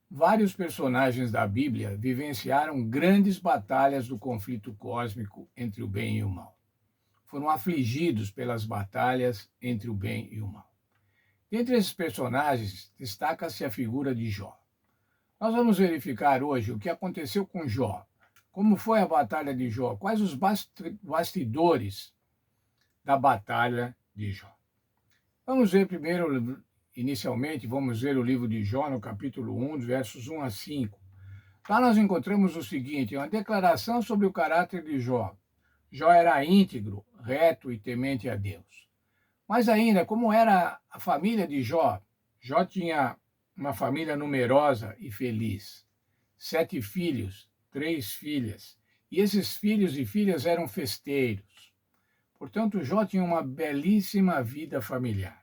Vários personagens da Bíblia vivenciaram grandes batalhas do conflito cósmico entre o bem e o mal. Foram afligidos pelas batalhas entre o bem e o mal. Dentre esses personagens, destaca-se a figura de Jó. Nós vamos verificar hoje o que aconteceu com Jó, como foi a batalha de Jó, quais os bastidores da batalha de Jó. Vamos ver primeiro, inicialmente, vamos ver o livro de Jó no capítulo 1, versos 1 a 5. Lá nós encontramos o seguinte, uma declaração sobre o caráter de Jó. Jó era íntegro, reto e temente a Deus. Mas ainda, como era a família de Jó? Jó tinha uma família numerosa e feliz. 7 filhos, 3 filhas. E esses filhos e filhas eram festeiros. Portanto, Jó tinha uma belíssima vida familiar.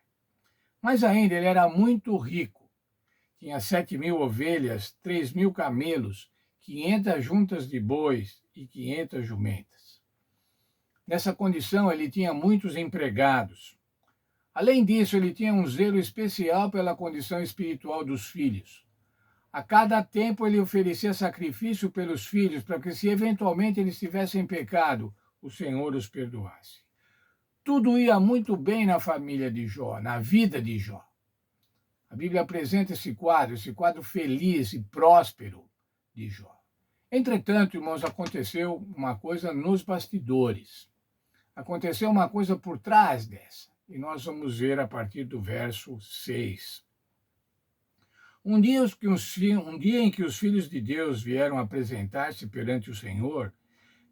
Mas ainda ele era muito rico. Tinha 7.000 ovelhas, 3.000 camelos, 500 juntas de bois e 500 jumentas. Nessa condição, ele tinha muitos empregados. Além disso, ele tinha um zelo especial pela condição espiritual dos filhos. A cada tempo, ele oferecia sacrifício pelos filhos, para que, se eventualmente eles estivessem pecado, o Senhor os perdoasse. Tudo ia muito bem na família de Jó, na vida de Jó. A Bíblia apresenta esse quadro feliz e próspero de Jó. Entretanto, irmãos, aconteceu uma coisa nos bastidores. Aconteceu uma coisa por trás dessa. E nós vamos ver a partir do verso 6. Um dia em que os filhos de Deus vieram apresentar-se perante o Senhor,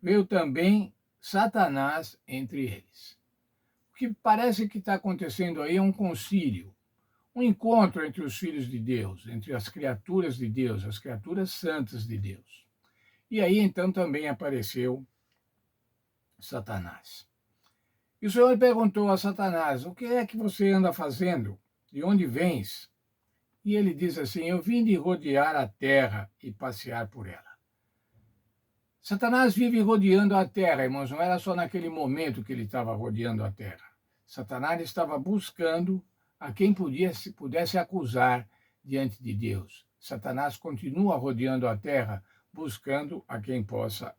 veio também Satanás entre eles. O que parece que está acontecendo aí é um concílio, um encontro entre os filhos de Deus, entre as criaturas de Deus, as criaturas santas de Deus. E aí então também apareceu Satanás. E o Senhor perguntou a Satanás: o que é que você anda fazendo? De onde vens? E ele diz assim: eu vim de rodear a terra e passear por ela. Satanás vive rodeando a terra, irmãos, não era só naquele momento que ele estava rodeando a terra. Satanás estava buscando a quem pudesse acusar diante de Deus. Satanás continua rodeando a terra, buscando a quem possa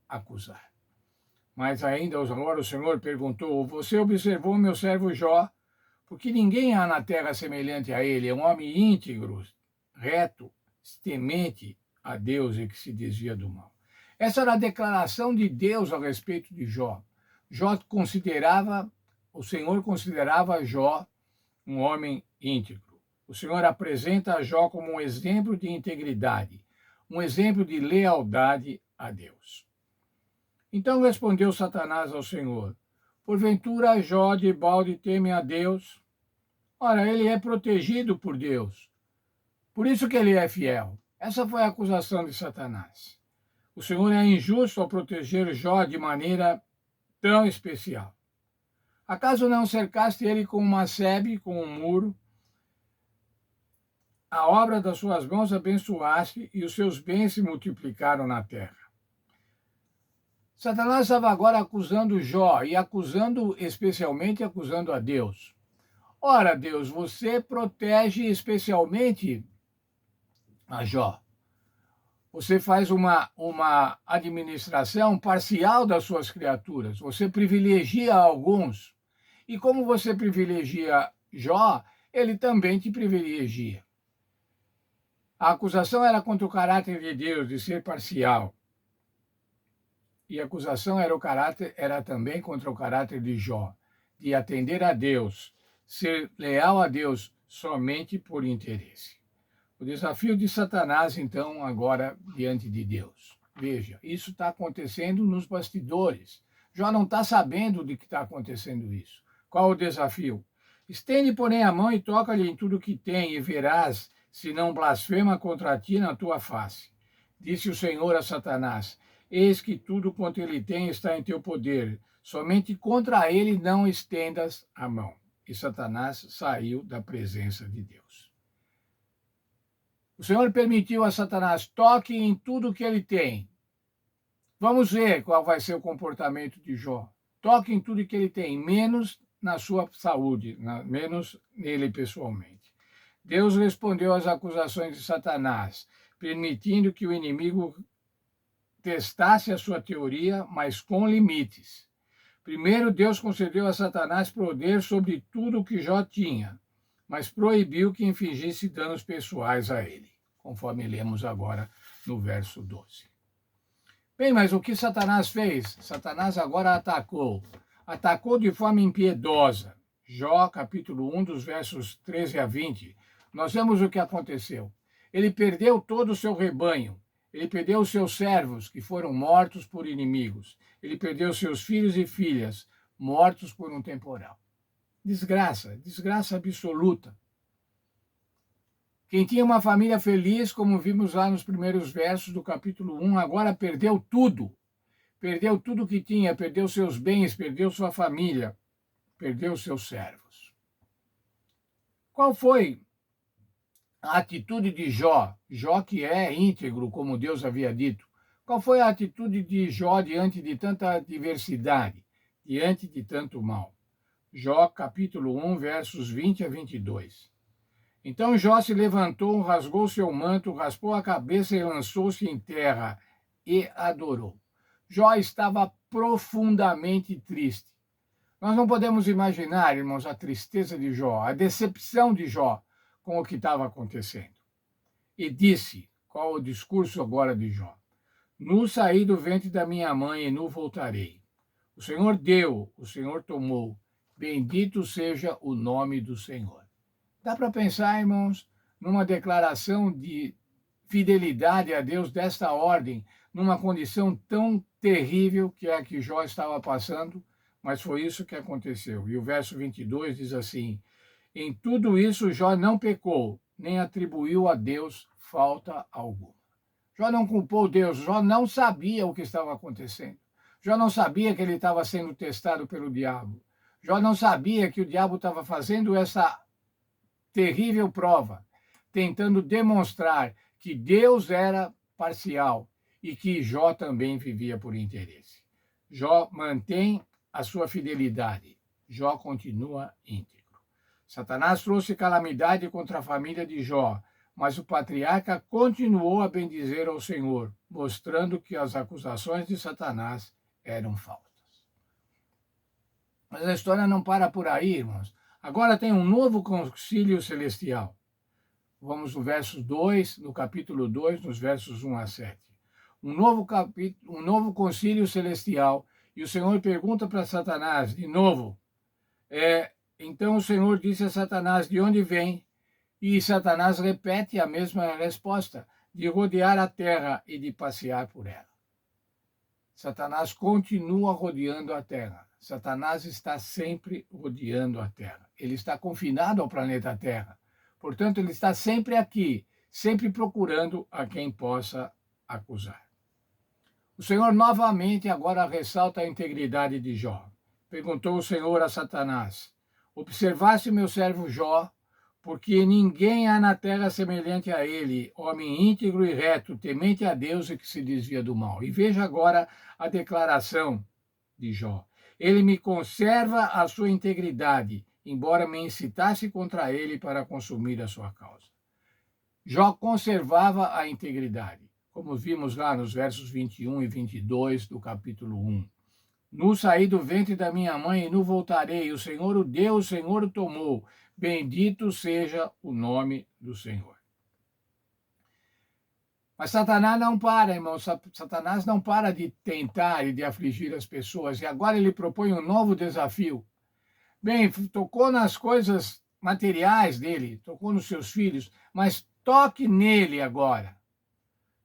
acusar. Mas ainda agora o Senhor perguntou: você observou meu servo Jó? Porque ninguém há na terra semelhante a ele, é um homem íntegro, reto, temente a Deus e que se desvia do mal. Essa era a declaração de Deus a respeito de Jó. O Senhor considerava Jó um homem íntegro. O Senhor apresenta Jó como um exemplo de integridade, um exemplo de lealdade a Deus. Então respondeu Satanás ao Senhor: porventura Jó de balde teme a Deus? Ora, ele é protegido por Deus. Por isso que ele é fiel. Essa foi a acusação de Satanás. O Senhor é injusto ao proteger Jó de maneira tão especial. Acaso não cercaste ele com uma sebe, com um muro? A obra das suas mãos abençoaste e os seus bens se multiplicaram na terra. Satanás estava agora acusando Jó e especialmente acusando a Deus. Ora, Deus, você protege especialmente a Jó. Você faz uma administração parcial das suas criaturas. Você privilegia alguns. E como você privilegia Jó, ele também te privilegia. A acusação era contra o caráter de Deus, de ser parcial. E a acusação era também contra o caráter de Jó, de atender a Deus, ser leal a Deus somente por interesse. O desafio de Satanás, então, agora diante de Deus. Veja, isso está acontecendo nos bastidores. Jó não está sabendo de que está acontecendo isso. Qual o desafio? Estende, porém, a mão e toca-lhe em tudo que tem, e verás se não blasfema contra ti na tua face. Disse o Senhor a Satanás: eis que tudo quanto ele tem está em teu poder, somente contra ele não estendas a mão. E Satanás saiu da presença de Deus. O Senhor permitiu a Satanás: toque em tudo que ele tem. Vamos ver qual vai ser o comportamento de Jó. Toque em tudo que ele tem, menos na sua saúde, menos nele pessoalmente. Deus respondeu às acusações de Satanás, permitindo que o inimigo testasse a sua teoria, mas com limites. Primeiro, Deus concedeu a Satanás poder sobre tudo o que Jó tinha, mas proibiu que infligisse danos pessoais a ele, conforme lemos agora no verso 12. Bem, mas o que Satanás fez? Satanás agora atacou de forma impiedosa. Jó, capítulo 1, dos versos 13 a 20. Nós vemos o que aconteceu. Ele perdeu todo o seu rebanho. Ele perdeu os seus servos, que foram mortos por inimigos. Ele perdeu seus filhos e filhas, mortos por um temporal. Desgraça, desgraça absoluta. Quem tinha uma família feliz, como vimos lá nos primeiros versos do capítulo 1, agora perdeu tudo. Perdeu tudo que tinha, perdeu seus bens, perdeu sua família, perdeu seus servos. Qual foi a atitude de Jó? Jó que é íntegro, como Deus havia dito. Qual foi a atitude de Jó diante de tanta adversidade, diante de tanto mal? Jó, capítulo 1, versos 20 a 22. Então Jó se levantou, rasgou seu manto, raspou a cabeça e lançou-se em terra e adorou. Jó estava profundamente triste. Nós não podemos imaginar, irmãos, a tristeza de Jó, a decepção de Jó com o que estava acontecendo. E disse, qual o discurso agora de Jó? Nu saí do ventre da minha mãe e nu voltarei. O Senhor deu, o Senhor tomou. Bendito seja o nome do Senhor. Dá para pensar, irmãos, numa declaração de fidelidade a Deus desta ordem, numa condição tão terrível que é a que Jó estava passando, mas foi isso que aconteceu. E o verso 22 diz assim: em tudo isso Jó não pecou, nem atribuiu a Deus falta alguma. Jó não culpou Deus, Jó não sabia o que estava acontecendo. Jó não sabia que ele estava sendo testado pelo diabo. Jó não sabia que o diabo estava fazendo essa terrível prova, tentando demonstrar que Deus era parcial e que Jó também vivia por interesse. Jó mantém a sua fidelidade. Jó continua íntegro. Satanás trouxe calamidade contra a família de Jó, mas o patriarca continuou a bendizer ao Senhor, mostrando que as acusações de Satanás eram falsas. Mas a história não para por aí, irmãos. Agora tem um novo concílio celestial. Vamos no verso 2, no capítulo 2, nos versos 1 a 7. Um novo concílio celestial. E o Senhor pergunta para Satanás, de novo. Então o Senhor disse a Satanás, de onde vem? E Satanás repete a mesma resposta, de rodear a terra e de passear por ela. Satanás continua rodeando a terra. Satanás está sempre rodeando a terra. Ele está confinado ao planeta Terra. Portanto, ele está sempre aqui, sempre procurando a quem possa acusar. O Senhor novamente agora ressalta a integridade de Jó. Perguntou o Senhor a Satanás: observaste meu servo Jó, porque ninguém há na terra semelhante a ele, homem íntegro e reto, temente a Deus e que se desvia do mal. E veja agora a declaração de Jó. Ele me conserva a sua integridade, embora me incitasse contra ele para consumir a sua causa. Jó conservava a integridade, como vimos lá nos versos 21 e 22 do capítulo 1. Nu saí do ventre da minha mãe e nu voltarei. O Senhor o deu, o Senhor o tomou. Bendito seja o nome do Senhor. Mas Satanás não para, irmão. Satanás não para de tentar e de afligir as pessoas. E agora ele propõe um novo desafio. Bem, tocou nas coisas materiais dele, tocou nos seus filhos, mas toque nele agora.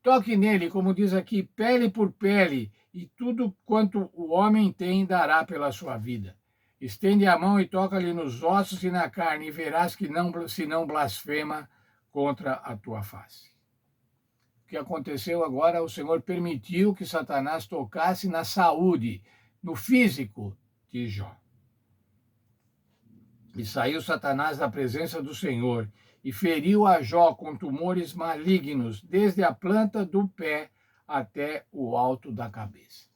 Toque nele, como diz aqui, pele por pele, e tudo quanto o homem tem dará pela sua vida. Estende a mão e toca-lhe nos ossos e na carne, e verás que se não blasfema contra a tua face. O que aconteceu agora, o Senhor permitiu que Satanás tocasse na saúde, no físico de Jó. E saiu Satanás da presença do Senhor e feriu a Jó com tumores malignos, desde a planta do pé até o alto da cabeça.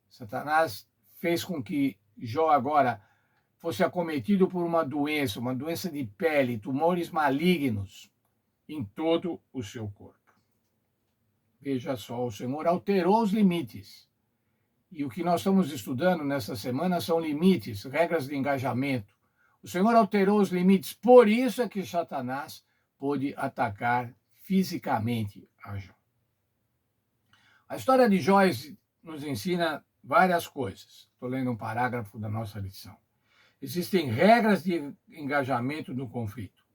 Satanás fez com que Jó agora fosse acometido por uma doença de pele, tumores malignos em todo o seu corpo. Veja só, o Senhor alterou os limites. E o que nós estamos estudando nessa semana são limites, regras de engajamento. O Senhor alterou os limites, por isso é que Satanás pôde atacar fisicamente a Jó. A história de Jó nos ensina várias coisas. Estou lendo um parágrafo da nossa lição. Existem regras de engajamento no conflito.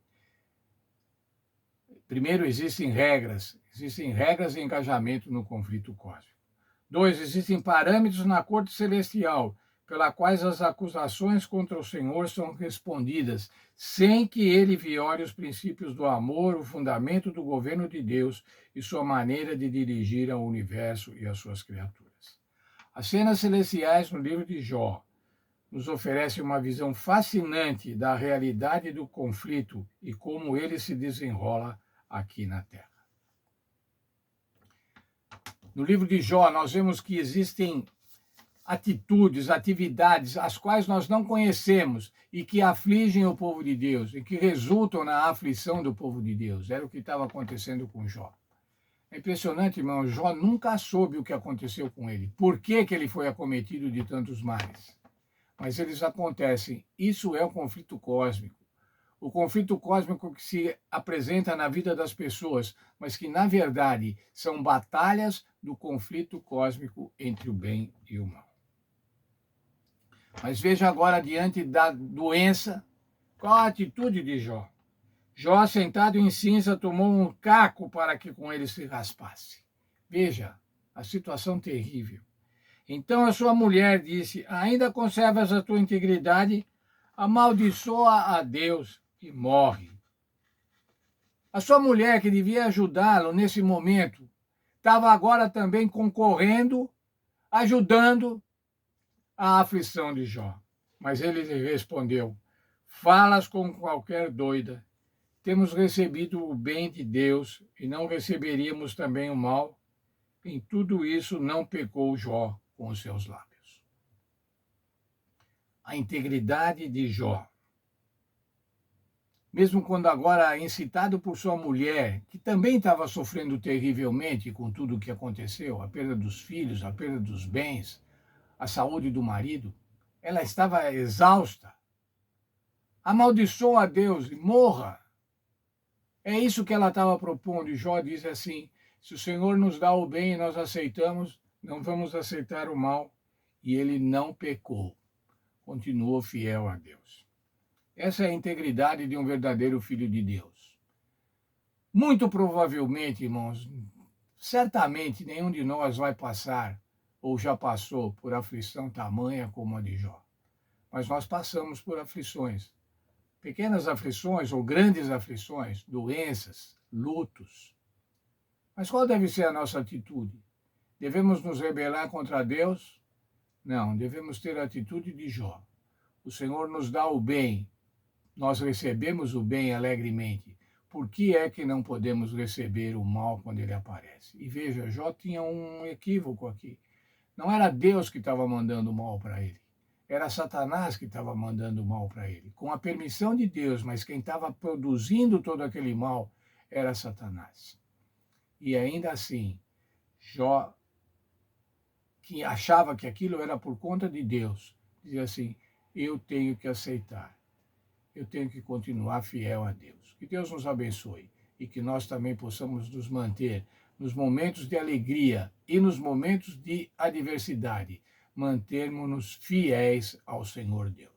Primeiro, existem regras de engajamento no conflito cósmico. 2, existem parâmetros na corte celestial, pelas quais as acusações contra o Senhor são respondidas, sem que ele viole os princípios do amor, o fundamento do governo de Deus e sua maneira de dirigir ao universo e às suas criaturas. As cenas celestiais no livro de Jó nos oferecem uma visão fascinante da realidade do conflito e como ele se desenrola aqui na Terra. No livro de Jó, nós vemos que existem atitudes, atividades, as quais nós não conhecemos e que afligem o povo de Deus e que resultam na aflição do povo de Deus. Era o que estava acontecendo com Jó. É impressionante, irmão, Jó nunca soube o que aconteceu com ele. Por que ele foi acometido de tantos males? Mas eles acontecem. Isso é o conflito cósmico. O conflito cósmico que se apresenta na vida das pessoas, mas que, na verdade, são batalhas do conflito cósmico entre o bem e o mal. Mas veja agora, diante da doença, qual a atitude de Jó? Jó, sentado em cinza, tomou um caco para que com ele se raspasse. Veja, a situação terrível. Então a sua mulher disse: ainda conservas a tua integridade? Amaldiçoa a Deus e morre. A sua mulher, que devia ajudá-lo nesse momento, estava agora também concorrendo, ajudando a aflição de Jó. Mas ele lhe respondeu: falas com qualquer doida. Temos recebido o bem de Deus e não receberíamos também o mal? Em tudo isso não pecou Jó com os seus lábios. A integridade de Jó. Mesmo quando agora incitado por sua mulher, que também estava sofrendo terrivelmente com tudo o que aconteceu, a perda dos filhos, a perda dos bens, a saúde do marido, ela estava exausta. Amaldiçoa a Deus e morra. É isso que ela estava propondo. E Jó diz assim: se o Senhor nos dá o bem e nós aceitamos, não vamos aceitar o mal. E ele não pecou. Continuou fiel a Deus. Essa é a integridade de um verdadeiro filho de Deus. Muito provavelmente, irmãos, certamente nenhum de nós vai passar ou já passou por aflição tamanha como a de Jó. Mas nós passamos por aflições. Pequenas aflições ou grandes aflições, doenças, lutos. Mas qual deve ser a nossa atitude? Devemos nos rebelar contra Deus? Não, devemos ter a atitude de Jó. O Senhor nos dá o bem, nós recebemos o bem alegremente. Por que é que não podemos receber o mal quando ele aparece? E veja, Jó tinha um equívoco aqui. Não era Deus que estava mandando o mal para ele. Era Satanás que estava mandando o mal para ele. Com a permissão de Deus, mas quem estava produzindo todo aquele mal era Satanás. E ainda assim, Jó, que achava que aquilo era por conta de Deus, dizia assim: eu tenho que aceitar. Eu tenho que continuar fiel a Deus. Que Deus nos abençoe e que nós também possamos nos manter nos momentos de alegria e nos momentos de adversidade, mantermos-nos fiéis ao Senhor Deus.